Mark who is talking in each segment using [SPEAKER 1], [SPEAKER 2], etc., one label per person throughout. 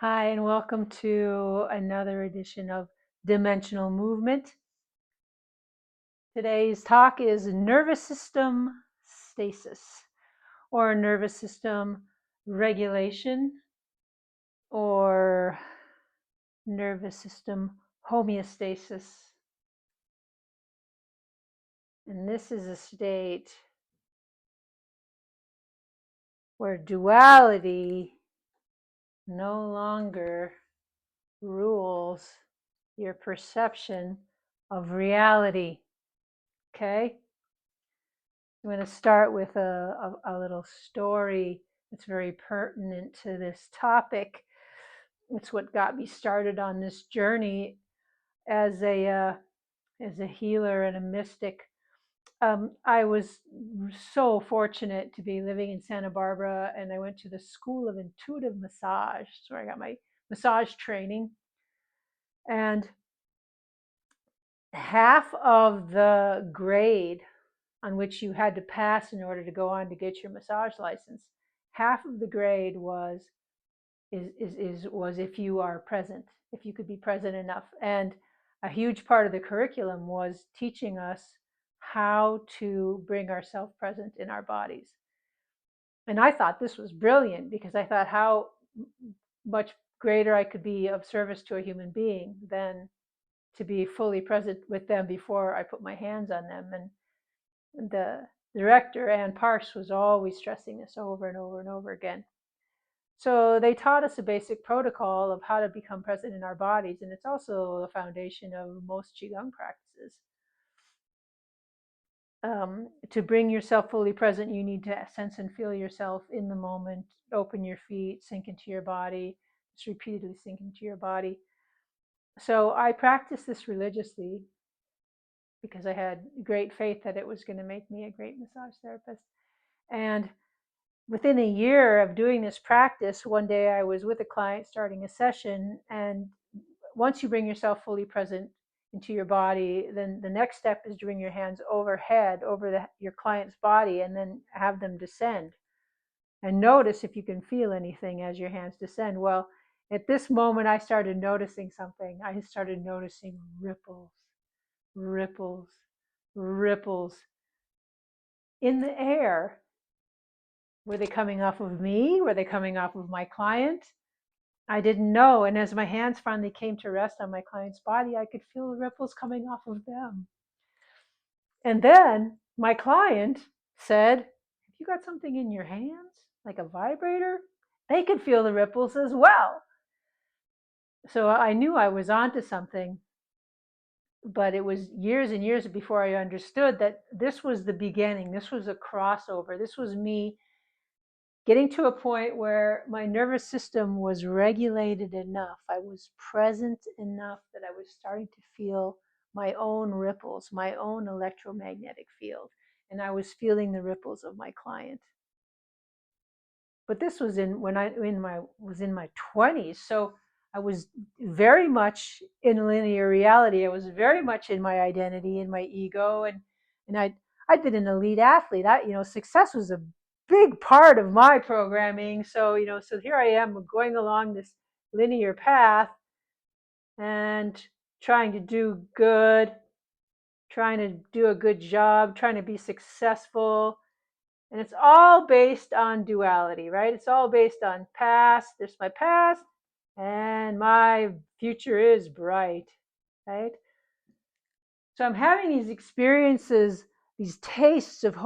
[SPEAKER 1] Hi, and welcome to another edition of Dimensional Movement. Today's talk is nervous system stasis, or nervous system regulation, or nervous system homeostasis. And this is a state where duality no longer rules your perception of reality. Okay? I'm going to start with a little story that's very pertinent to this topic. It's what got me started on this journey as a healer and a mystic. I was so fortunate to be living in Santa Barbara, and I went to the School of Intuitive Massage. That's where I got my massage training. And half of the grade on which you had to pass in order to go on to get your massage license, half of the grade was if you are present, if you could be present enough. And a huge part of the curriculum was teaching us how to bring ourselves present in our bodies. And I thought this was brilliant because I thought how much greater I could be of service to a human being than to be fully present with them before I put my hands on them. And the director, Ann Parks, was always stressing this over and over and over again. So they taught us a basic protocol of how to become present in our bodies, and it's also the foundation of most Qigong practices. To bring yourself fully present, you need to sense and feel yourself in the moment, open your feet, sink into your body, just repeatedly sink into your body. So I practiced this religiously because I had great faith that it was going to make me a great massage therapist. And within a year of doing this practice, one day I was with a client starting a session, and once you bring yourself fully present into your body, then the next step is to bring your hands overhead over your client's body and then have them descend. And notice if you can feel anything as your hands descend. Well, at this moment, I started noticing something. I started noticing ripples, ripples, ripples in the air. Were they coming off of me? Were they coming off of my client? I didn't know. And as my hands finally came to rest on my client's body, I could feel the ripples coming off of them. And then my client said, "Have you got something in your hands, like a vibrator?" They could feel the ripples as well. So I knew I was onto something. But it was years and years before I understood that this was the beginning. This was a crossover. This was me getting to a point where my nervous system was regulated enough. I was present enough that I was starting to feel my own ripples, my own electromagnetic field, and I was feeling the ripples of my client. But this was when I was in my 20s, so I was very much in linear reality. I was very much in my identity, in my ego, and I'd been an elite athlete. Success was a big part of my programming. So so here I am going along this linear path and trying to do good, trying to do a good job, trying to be successful. And it's all based on duality, right? It's all based on past. There's my past, and my future is bright, right? So I'm having these experiences, these tastes of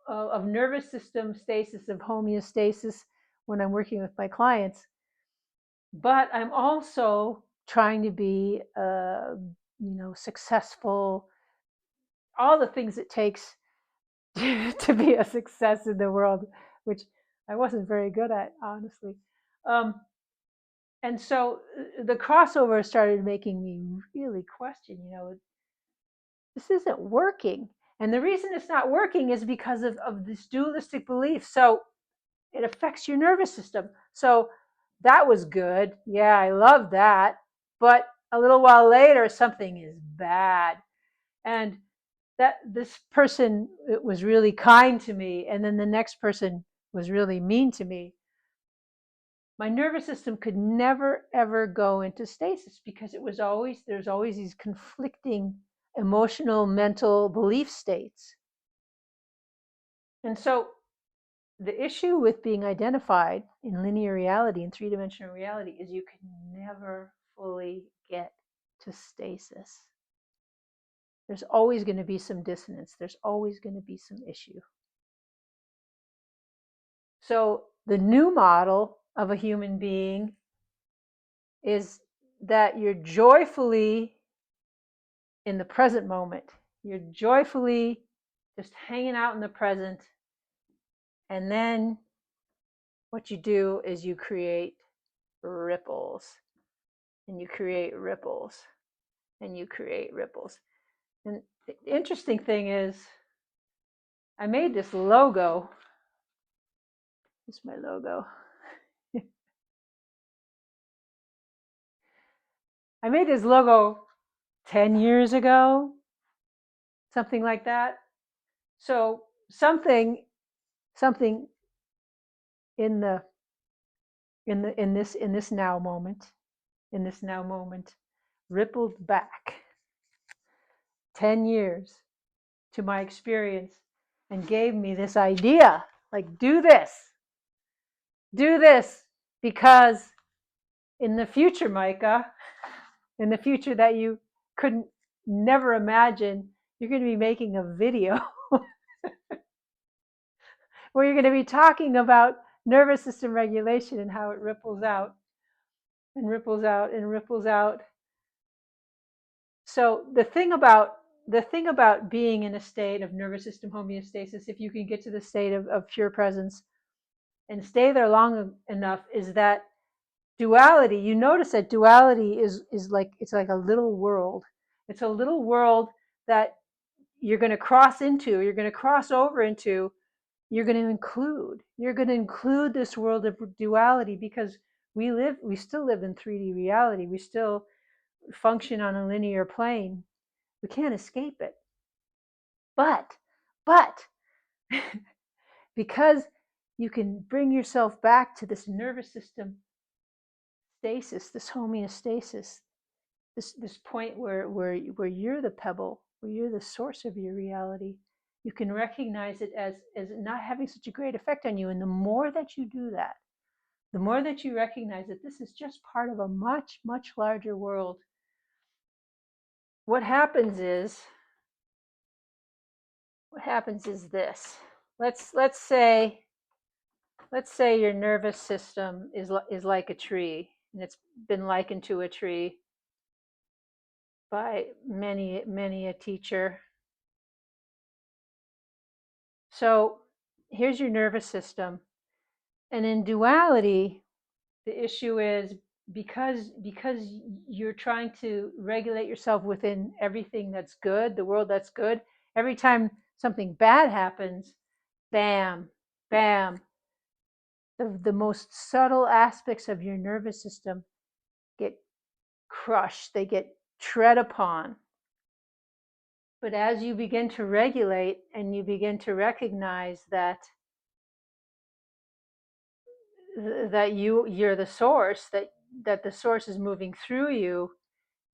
[SPEAKER 1] of nervous system stasis, of homeostasis when I'm working with my clients. But I'm also trying to be, successful. All the things it takes to be a success in the world, which I wasn't very good at, honestly. Um, and so the crossover started making me really question, this isn't working. And the reason it's not working is because of this dualistic belief. So it affects your nervous system. So that was good. Yeah, I love that. But a little while later, something is bad. And that this person was really kind to me, and then the next person was really mean to me. my nervous system could never ever go into stasis because there's always these conflicting emotional, mental belief states. And so the issue with being identified in linear reality, in three-dimensional reality, is you can never fully get to stasis. There's always going to be some dissonance. There's always going to be some issue. So the new model of a human being is that you're joyfully in the present moment. You're joyfully just hanging out in the present. And then what you do is you create ripples. And you create ripples. And you create ripples. And the interesting thing is, I made this logo. This is my logo. I made this logo 10 years ago, something like that. So something in this now moment rippled back 10 years to my experience and gave me this idea, like, do this because in the future, Micah, in the future that you couldn't never imagine, you're going to be making a video where you're going to be talking about nervous system regulation and how it ripples out and ripples out and ripples out. So the thing about being in a state of nervous system homeostasis, if you can get to the state of pure presence and stay there long enough, is that duality. You notice that duality is like, it's like a little world. It's a little world that you're going to cross into, you're going to cross over into, you're going to include this world of duality, because we still live in 3D reality. We still function on a linear plane. We can't escape it. But because you can bring yourself back to this nervous system stasis, this homeostasis, this point where you're the pebble, where you're the source of your reality, you can recognize it as not having such a great effect on you. And the more that you do that, the more that you recognize that this is just part of a much, much larger world, what happens is this. Let's say your nervous system is like a tree, and it's been likened to a tree by many a teacher. So here's your nervous system. And in duality, the issue is because you're trying to regulate yourself within everything that's good, the world that's good, every time something bad happens, bam, bam, the most subtle aspects of your nervous system get crushed, they get tread upon. But as you begin to regulate and you begin to recognize that you're the source, that the source is moving through you,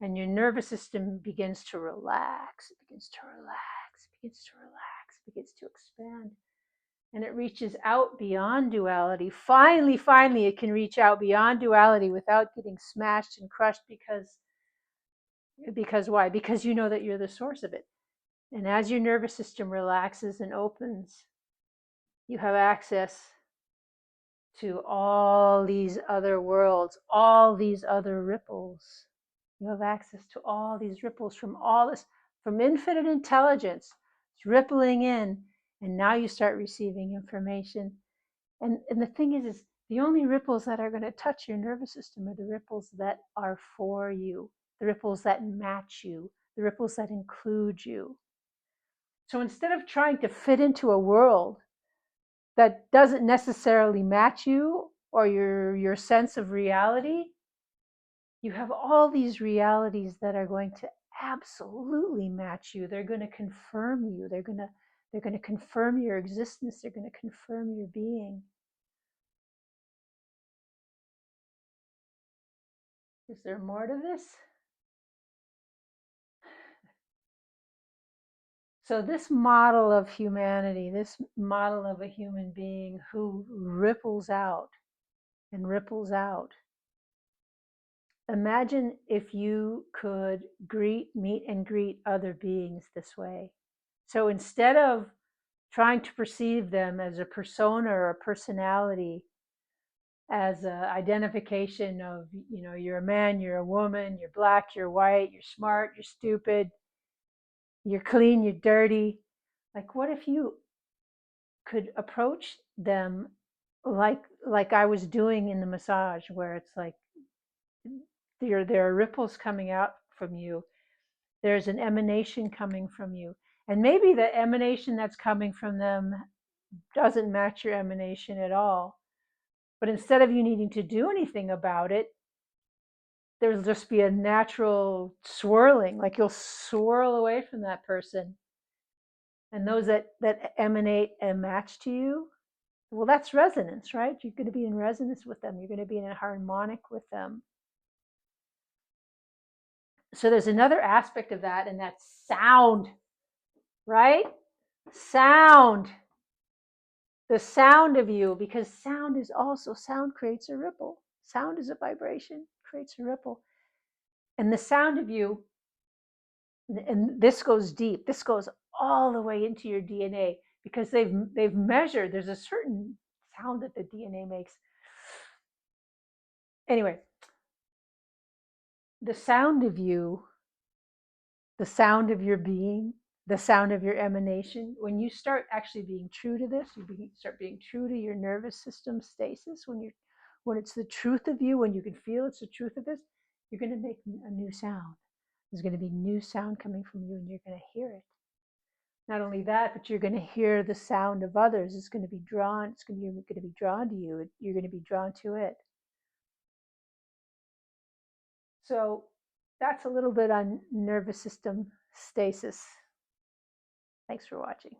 [SPEAKER 1] and your nervous system begins to relax, begins to expand, and it reaches out beyond duality. Finally it can reach out beyond duality without getting smashed and crushed, because why? Because you know that you're the source of it. And as your nervous system relaxes and opens, you have access to all these other worlds, all these other ripples. You have access to all these ripples from infinite intelligence. It's rippling in, and now you start receiving information. And the thing is the only ripples that are going to touch your nervous system are the ripples that are for you, the ripples that match you, the ripples that include you. So instead of trying to fit into a world that doesn't necessarily match you or your sense of reality, you have all these realities that are going to absolutely match you. They're going to confirm you. They're going to confirm your existence. They're going to confirm your being. Is there more to this? So this model of humanity, this model of a human being who ripples out and ripples out. Imagine if you could meet and greet other beings this way. So instead of trying to perceive them as a persona or a personality, as an identification of, you're a man, you're a woman, you're black, you're white, you're smart, you're stupid, you're clean, you're dirty. Like, what if you could approach them like I was doing in the massage, where it's like there are ripples coming out from you. There's an emanation coming from you. And maybe the emanation that's coming from them doesn't match your emanation at all. But instead of you needing to do anything about it, there'll just be a natural swirling, like you'll swirl away from that person. And those that emanate and match to you, well, that's resonance, right? You're going to be in resonance with them. You're going to be in a harmonic with them. So there's another aspect of that, and that's sound, right? Sound. The sound of you, because sound creates a ripple. Sound is a vibration, creates a ripple. And the sound of you, and this goes deep, this goes all the way into your DNA, because they've measured, there's a certain sound that the DNA makes. Anyway, the sound of you, the sound of your being, the sound of your emanation, when you start actually being true to this, start being true to your nervous system stasis, when it's the truth of you, when you can feel it's the truth of this, you're going to make a new sound. There's going to be new sound coming from you, and you're going to hear it. Not only that, but you're going to hear the sound of others. It's going to be drawn. You're going to be drawn to you. You're going to be drawn to it. So that's a little bit on nervous system stasis. Thanks for watching.